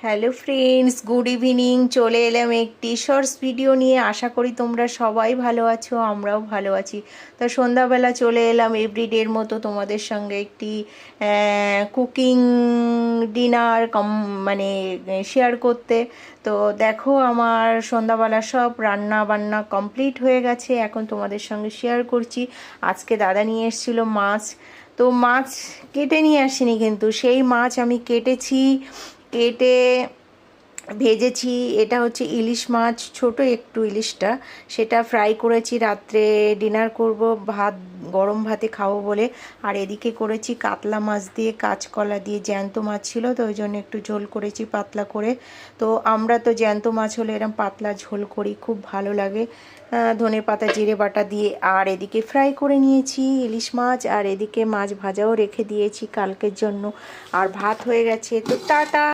Hello friends, good evening. চলে এলাম একটি শর্টস ভিডিও নিয়ে। আশা করি তোমরা সবাই ভালো আছো, আমরাও ভালো আছি। তো সন্ধ্যাবেলা চলে এলাম এভরিডের মতো তোমাদের সঙ্গে একটি কুকিং ডিনার মানে শেয়ার করতে। তো দেখো, আমার সন্ধ্যাবেলা সব রান্না বান্না কমপ্লিট হয়ে গেছে, এখন তোমাদের সঙ্গে শেয়ার করছি। আজকে দাদা নিয়ে এসেছিলো মাছ। তো মাছ কেটে নিয়ে আসিনি, কিন্তু সেই মাছ আমি কেটেছি, কেটে ভেজেছি। এটা হচ্ছে ইলিশ মাছ, ছোট একটু ইলিশটা, সেটা ফ্রাই করেছি। রাত্রে ডিনার করব, ভাত গরম ভাতে খাবো বলে। আর এদিকে করেছি কাতলা মাছ দিয়ে, কাঁচকলা দিয়ে, জ্যান্ত মাছ ছিল তো ওই জন্য একটু ঝোল করেছি পাতলা করে। তো আমরা তো জ্যান্ত মাছ হলে এরম পাতলা ঝোল করি, খুব ভালো লাগে ধনে পাতা জিরে বাটা দিয়ে। আর এদিকে ফ্রাই করে নিয়েছি ইলিশ মাছ, আর এদিকে মাছ ভাজাও রেখে দিয়েছি কালকের জন্য। আর ভাত হয়ে গেছে। তো টাটা।